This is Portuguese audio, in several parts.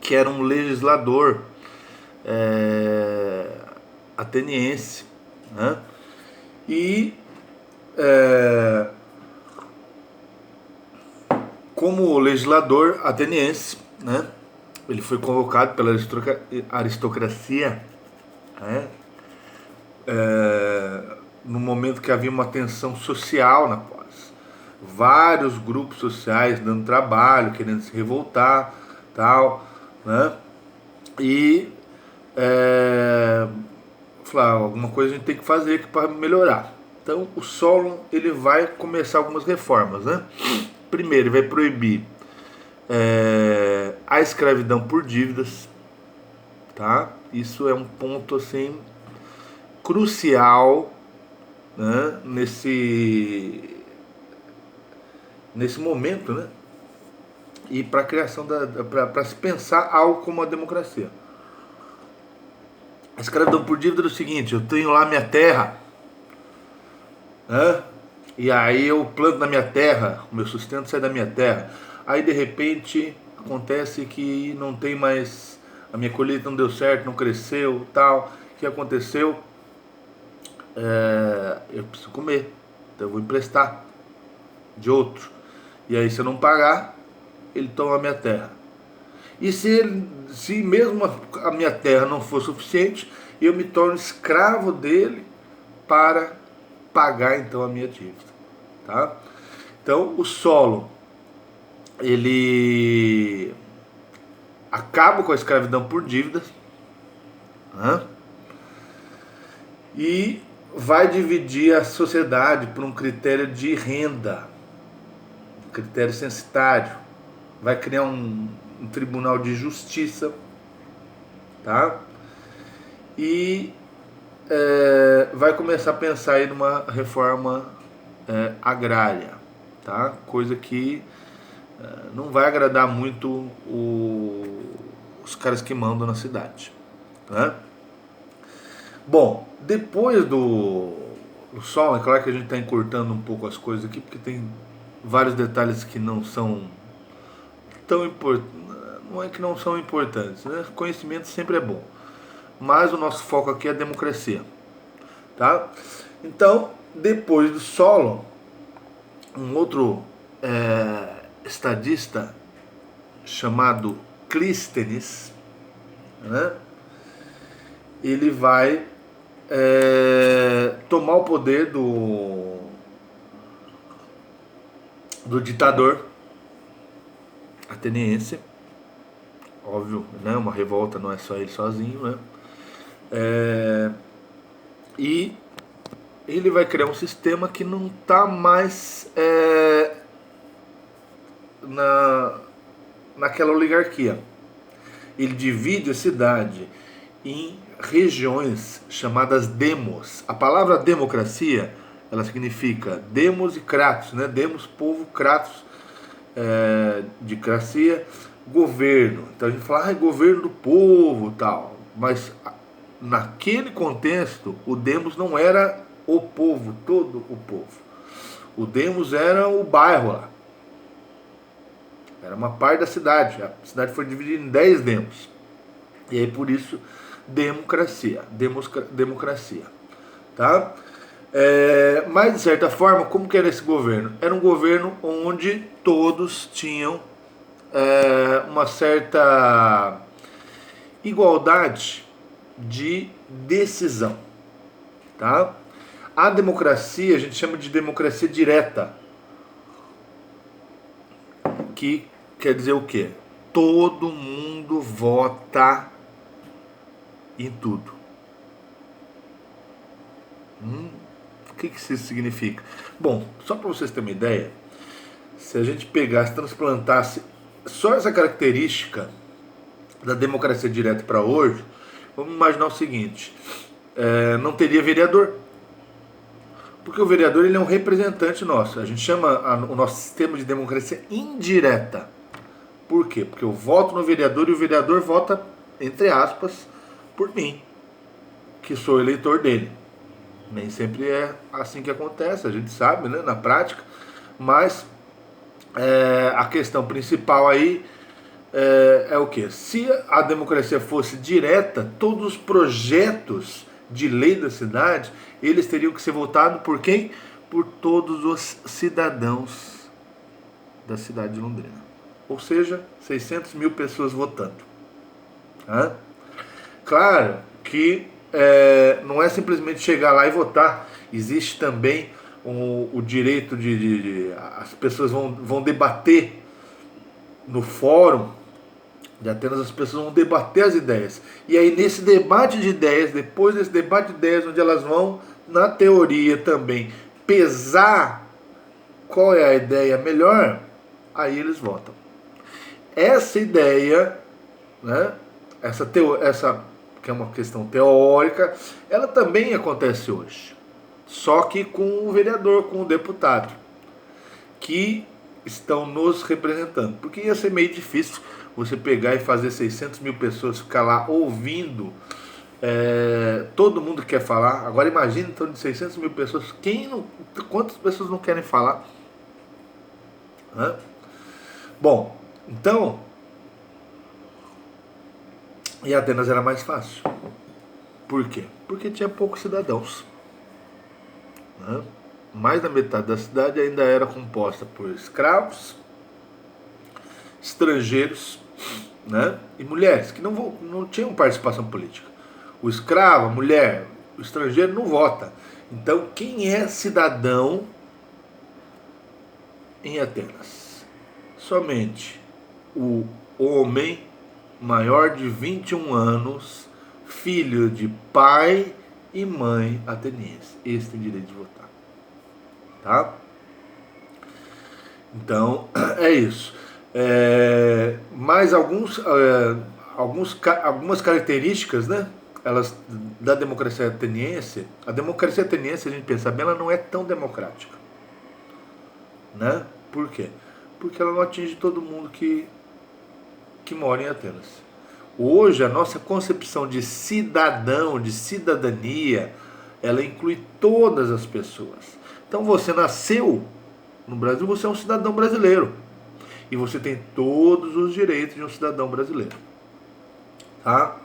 que era um legislador ateniense, né? E como legislador ateniense, né, ele foi convocado pela aristocracia, né, no momento que havia uma tensão social na polis. Vários grupos sociais dando trabalho, querendo se revoltar, tal, né? E falar, alguma coisa a gente tem que fazer aqui para melhorar. Então o Solon ele vai começar algumas reformas, né? Primeiro, ele vai proibir a escravidão por dívidas, tá? Isso é um ponto assim crucial, né? Nesse momento, né? E para a criação para se pensar algo como a democracia. A escravidão por dívida é o seguinte: eu tenho lá minha terra, né? E aí eu planto na minha terra, o meu sustento sai da minha terra. Aí de repente acontece que não tem mais, a minha colheita não deu certo, não cresceu, tal. O que aconteceu? Eu preciso comer, então eu vou emprestar de outro. E aí se eu não pagar, ele toma a minha terra. E se mesmo a minha terra não for suficiente, eu me torno escravo dele para pagar então a minha dívida, tá? Então o Solon ele acaba com a escravidão por dívidas, né? E vai dividir a sociedade por um critério de renda, um critério censitário. Vai criar um tribunal de justiça, tá? E vai começar a pensar aí numa reforma agrária, tá? Coisa que não vai agradar muito os caras que mandam na cidade, né? Bom, depois do Sol, é claro que a gente está encurtando um pouco as coisas aqui, porque tem vários detalhes que não são tão importantes. Não é que não são importantes, né? Conhecimento sempre é bom, mas o nosso foco aqui é a democracia, tá? Então, depois do Solon, um outro estadista chamado Clístenes, né? Ele vai tomar o poder do ditador ateniense. Óbvio, né? Uma revolta não é só ele sozinho, né? E ele vai criar um sistema que não está mais naquela oligarquia. Ele divide a cidade em regiões chamadas demos. A palavra democracia, ela significa demos e kratos, né? Demos, povo, kratos, de cracia, governo. Então a gente fala, governo do povo, tal. Mas naquele contexto, o demos não era o povo, todo o povo. O demos era o bairro lá. Era uma parte da cidade. A cidade foi dividida em 10 demos. E aí por isso democracia, tá? Mas de certa forma, como que era esse governo? Era um governo onde todos tinham uma certa igualdade de decisão, tá? A democracia a gente chama de democracia direta, que quer dizer o quê? Todo mundo vota em tudo. O que isso significa? Bom, só para vocês terem uma ideia, se a gente pegasse, transplantasse só essa característica da democracia direta para hoje, vamos imaginar o seguinte: não teria vereador. Porque o vereador ele é um representante nosso. A gente chama o nosso sistema de democracia indireta. Por quê? Porque eu voto no vereador e o vereador vota, entre aspas, por mim, que sou eleitor dele. Nem sempre é assim que acontece, a gente sabe, né, na prática. Mas a questão principal aí é o que? Se a democracia fosse direta, todos os projetos de lei da cidade, eles teriam que ser votados por quem? Por todos os cidadãos da cidade de Londrina. Ou seja, 600 mil pessoas votando. Tá? Claro que não é simplesmente chegar lá e votar. Existe também o direito as pessoas vão debater no fórum de Atenas, as pessoas vão debater as ideias. E aí nesse debate de ideias, depois desse debate de ideias, onde elas vão, na teoria também, pesar qual é a ideia melhor, aí eles votam. Essa ideia, né, essa que é uma questão teórica, ela também acontece hoje. Só que com o vereador, com o deputado, que estão nos representando. Porque ia ser meio difícil você pegar e fazer 600 mil pessoas ficar lá ouvindo. Todo mundo quer falar. Agora imagine, então, de 600 mil pessoas, quantas pessoas não querem falar? Hã? Bom, então, em Atenas era mais fácil. Por quê? Porque tinha poucos cidadãos. Né? Mais da metade da cidade ainda era composta por escravos, estrangeiros, né? E mulheres, que não tinham participação política. O escravo, a mulher, o estrangeiro não vota. Então, quem é cidadão em Atenas? Somente o homem maior de 21 anos, filho de pai e mãe ateniense. Esse tem direito de votar. Tá? Então, é isso. Mais algumas características, né? Da democracia ateniense. A democracia ateniense, se a gente pensar bem, ela não é tão democrática. Né? Por quê? Porque ela não atinge todo mundo que mora em Atenas. Hoje, a nossa concepção de cidadão, de cidadania, ela inclui todas as pessoas. Então, você nasceu no Brasil, você é um cidadão brasileiro. E você tem todos os direitos de um cidadão brasileiro. Tá?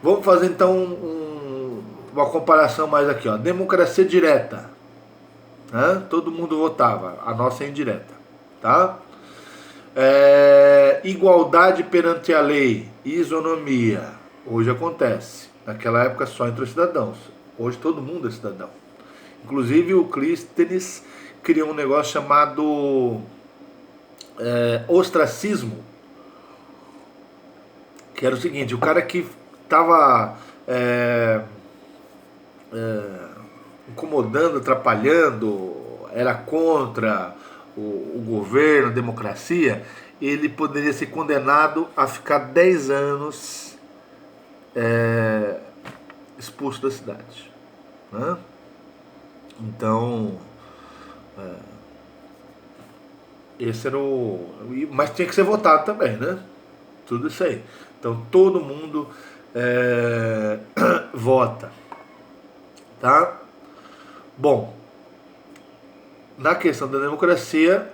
Vamos fazer, então, uma comparação mais aqui. Ó. Democracia direta. Né? Todo mundo votava. A nossa é indireta. Tá? Igualdade perante a lei, isonomia. Hoje acontece. Naquela época só entre os cidadãos. Hoje todo mundo é cidadão. Inclusive o Clístenes criou um negócio chamado ostracismo. Que era o seguinte: o cara que estava incomodando, atrapalhando, era contra o governo, a democracia, ele poderia ser condenado a ficar 10 anos expulso da cidade. Né? Então, esse era mas tinha que ser votado também, né? Tudo isso aí. Então, todo mundo vota. Tá? Bom, na questão da democracia,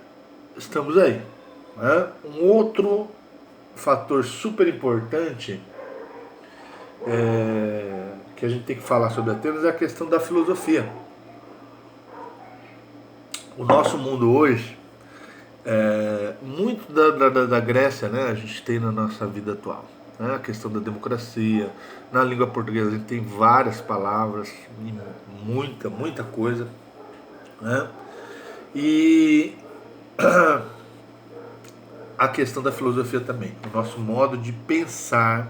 estamos aí. Né? Um outro fator super importante que a gente tem que falar sobre Atenas é a questão da filosofia. O nosso mundo hoje, muito da Grécia, né, a gente tem na nossa vida atual. Né? A questão da democracia. Na língua portuguesa a gente tem várias palavras, muita coisa. Né? E a questão da filosofia também. O nosso modo de pensar,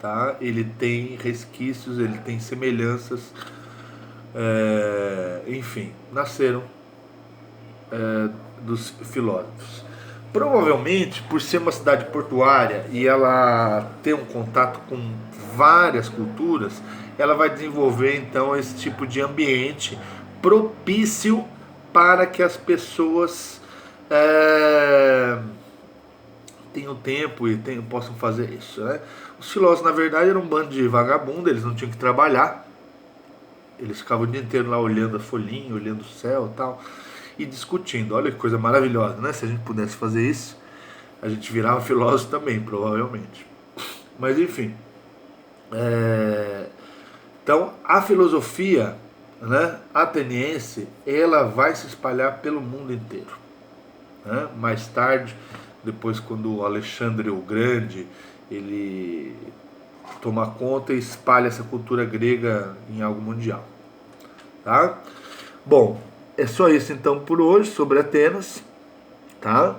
tá? Ele tem resquícios, ele tem semelhanças. Enfim, nasceram dos filósofos. Provavelmente, por ser uma cidade portuária e ela ter um contato com várias culturas, ela vai desenvolver então esse tipo de ambiente propício para que as pessoas tenham tempo e possam fazer isso. Né? Os filósofos, na verdade, eram um bando de vagabundo, eles não tinham que trabalhar, eles ficavam o dia inteiro lá olhando a folhinha, olhando o céu e tal, e discutindo. Olha que coisa maravilhosa, né? Se a gente pudesse fazer isso, a gente virava filósofo também, provavelmente. Mas enfim. Então, a filosofia, né, ateniense, ela vai se espalhar pelo mundo inteiro. Né? Mais tarde, depois quando o Alexandre o Grande ele toma conta e espalha essa cultura grega em algo mundial. Tá? Bom, é só isso então por hoje sobre Atenas. Tá?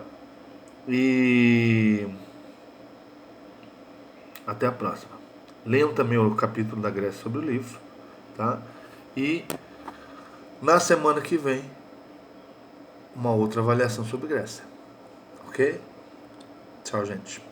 E até a próxima. Leiam também o capítulo da Grécia sobre o livro. Tá? E na semana que vem, uma outra avaliação sobre Grécia. Ok? Tchau, gente.